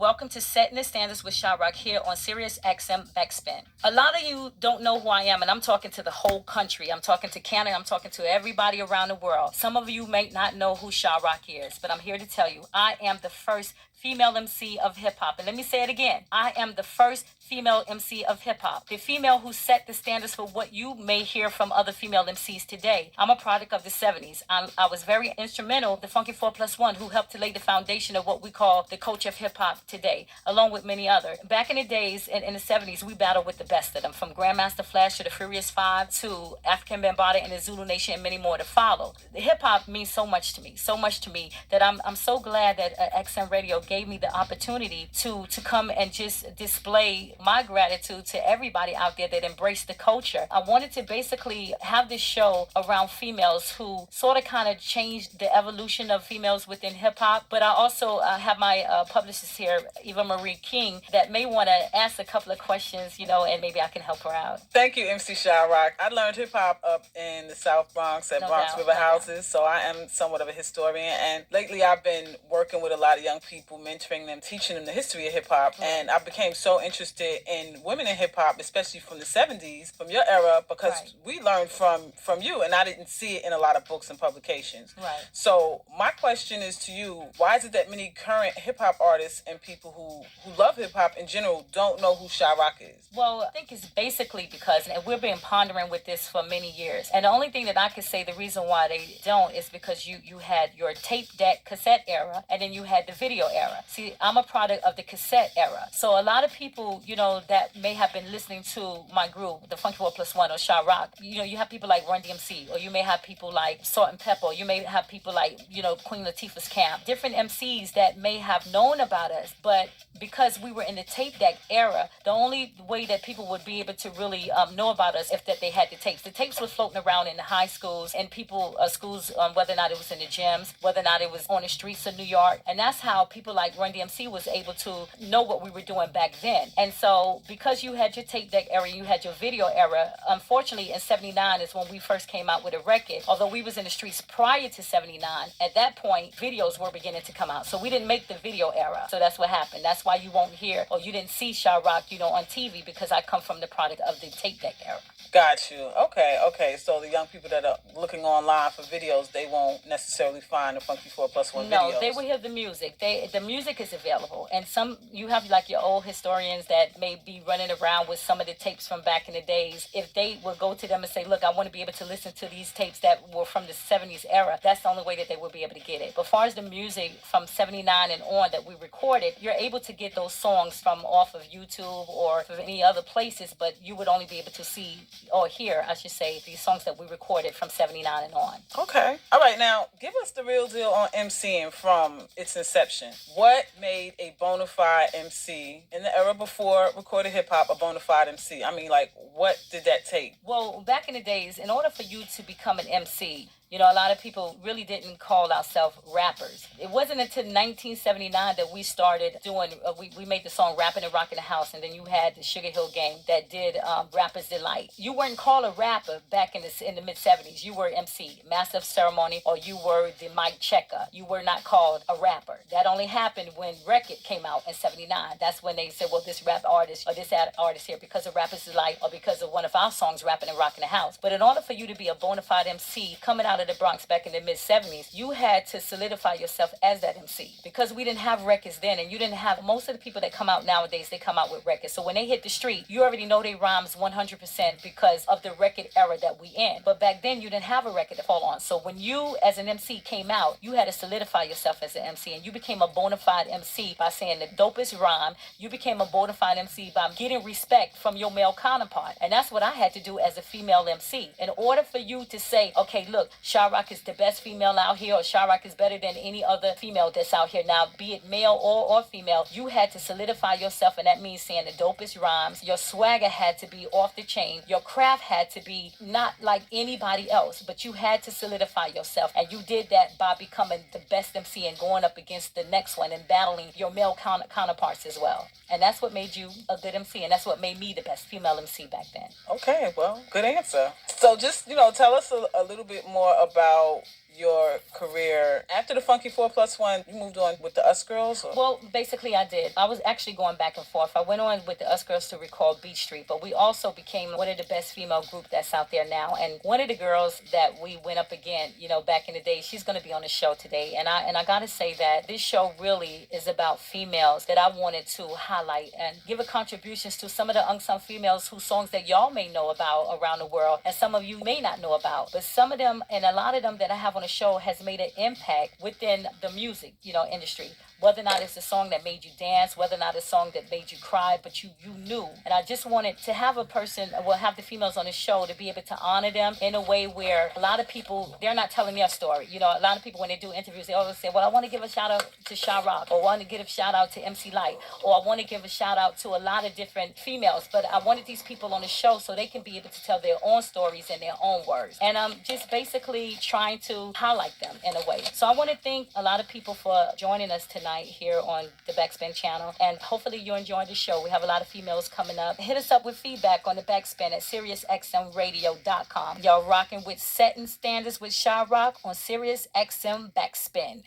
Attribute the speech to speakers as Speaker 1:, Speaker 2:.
Speaker 1: Welcome to Setting the Standards with Sha-Rock here on Sirius XM Backspin. A lot of you don't know who I am, and I'm talking to the whole country. I'm talking to Canada. I'm talking to everybody around the world. Some of you may not know who Sha-Rock is, but I'm here to tell you, I am the first female MC of hip-hop. And let me say it again. I am the first female MC of hip-hop. The female who set the standards for what you may hear from other female MCs today. I'm a product of the 70s. I was very instrumental, the Funky 4+1, who helped to lay the foundation of what we call the culture of hip-hop today, along with many others. Back in the days, in the 70s, we battled with the best of them, from Grandmaster Flash to the Furious Five to African Bambaataa and the Zulu Nation and many more to follow. The hip-hop means so much to me that I'm so glad that XM Radio gave me the opportunity to come and just display my gratitude to everybody out there that embraced the culture. I wanted to basically have this show around females who sort of kind of changed the evolution of females within hip-hop, but I also have my publicist here, EvaMarieKing, that may want to ask a couple of questions, and maybe I can help her out.
Speaker 2: Thank you, MC Sha-Rock. I learned hip-hop up in the South Bronx at Bronx River Houses, so I am somewhat of a historian, and lately I've been working with a lot of young people, mentoring them, teaching them the history of hip-hop, and I became so interested in women in hip-hop, especially from the 70s, from your era, because we learned from you, and I didn't see it in a lot of books and publications.
Speaker 1: Right.
Speaker 2: So my question is to you, why is it that many current hip-hop artists and people who love hip-hop in general don't know who Sha-Rock is?
Speaker 1: Well, I think it's basically because, and we've been pondering with this for many years, and the only thing that I could say the reason why they don't is because you had your tape deck cassette era, and then you had the video era. See, I'm a product of the cassette era. So a lot of people, that may have been listening to my group, the Funky 4+1 or Sha-Rock, you have people like Run DMC, or you may have people like Salt and Pepper, or you may have people like, Queen Latifah's Camp, different MCs that may have known about us, but because we were in the tape deck era, the only way that people would be able to really know about us if that they had the tapes. The tapes were floating around in the high schools and people schools, whether or not it was in the gyms, whether or not it was on the streets of New York, and that's how people like Run DMC was able to know what we were doing back then. And so because you had your tape deck era, you had your video era, unfortunately in 79 is when we first came out with a record. Although we was in the streets prior to 79, at that point videos were beginning to come out, so we didn't make the video era. So that's what happened. That's why you won't hear or you didn't see Sha-Rock on TV, because I come from the product of the tape deck era.
Speaker 2: Got you. Okay. So the young people that are looking online for videos, they won't necessarily find the Funky 4+1 videos.
Speaker 1: No, they will hear the music. The music is available. And some, you have like your old historians that may be running around with some of the tapes from back in the days. If they will go to them and say, look, I want to be able to listen to these tapes that were from the 70s era, that's the only way that they will be able to get it. But as far as the music from 79 and on that we recorded, you're able to get those songs from off of YouTube or from any other places, but you would only be able to see or hear, I should say, these songs that we recorded from 79 and on.
Speaker 2: Okay. All right. Now, give us the real deal on MCing from its inception. What made a bona fide MC in the era before recorded hip-hop a bona fide MC? I mean, what did that take?
Speaker 1: Well, back in the days, in order for you to become an MC, a lot of people really didn't call ourselves rappers. It wasn't until 1979 that we started doing, we made the song Rapping and Rockin' the House, and then you had the Sugar Hill Gang that did Rapper's Delight. You weren't called a rapper back in the mid-70s. You were MC, Master of Ceremony, or you were the mic checker. You were not called a rapper. That only happened when Record came out in 79. That's when they said, well, this rap artist or this artist here, because of Rapper's Delight or because of one of our songs, Rapping and Rockin' the House. But in order for you to be a bona fide MC coming out of the Bronx back in the mid-70s, you had to solidify yourself as that MC, because we didn't have records then, and you didn't have, most of the people that come out nowadays, they come out with records. So when they hit the street, you already know they rhymes 100% because of the record era that we in. But back then, you didn't have a record to fall on. So when you, as an MC, came out, you had to solidify yourself as an MC, and you became a bona fide MC by saying the dopest rhyme. You became a bona fide MC by getting respect from your male counterpart. And that's what I had to do as a female MC. In order for you to say, okay, look, Sha-Rock is the best female out here, or Sha-Rock is better than any other female that's out here now, be it male or female, you had to solidify yourself, and that means saying the dopest rhymes. Your swagger had to be off the chain. Your craft had to be not like anybody else, but you had to solidify yourself, and you did that by becoming the best MC and going up against the next one and battling your male counterparts as well. And that's what made you a good MC, and that's what made me the best female MC back then.
Speaker 2: Okay, well, good answer. So just, tell us a little bit more about your career after the Funky 4+1? You moved on with the Us Girls? Or?
Speaker 1: Well, basically I did. I was actually going back and forth. I went on with the Us Girls to record Beach Street, but we also became one of the best female group that's out there now. And one of the girls that we went up again, back in the day, she's going to be on the show today. And I got to say that this show really is about females that I wanted to highlight and give a contributions to some of the unsung females whose songs that y'all may know about around the world and some of you may not know about. But some of them and a lot of them that I have on the show has made an impact within the music, industry. Whether or not it's a song that made you dance, whether or not it's a song that made you cry, but you knew. And I just wanted to have have the females on the show to be able to honor them in a way where a lot of people, they're not telling their story. A lot of people when they do interviews, they always say, well, I want to give a shout out to Sha-Rock, or I want to give a shout out to MC Light, or I want to give a shout out to a lot of different females. But I wanted these people on the show so they can be able to tell their own stories in their own words. And I'm just basically trying to highlight them in a way. So I want to thank a lot of people for joining us tonight here on the Backspin channel, and hopefully you're enjoying the show. We have a lot of females coming up. Hit us up with feedback on the Backspin at SiriusXMRadio.com. Y'all rocking with Setting Standards with Sha-Rock on Sirius XM Backspin.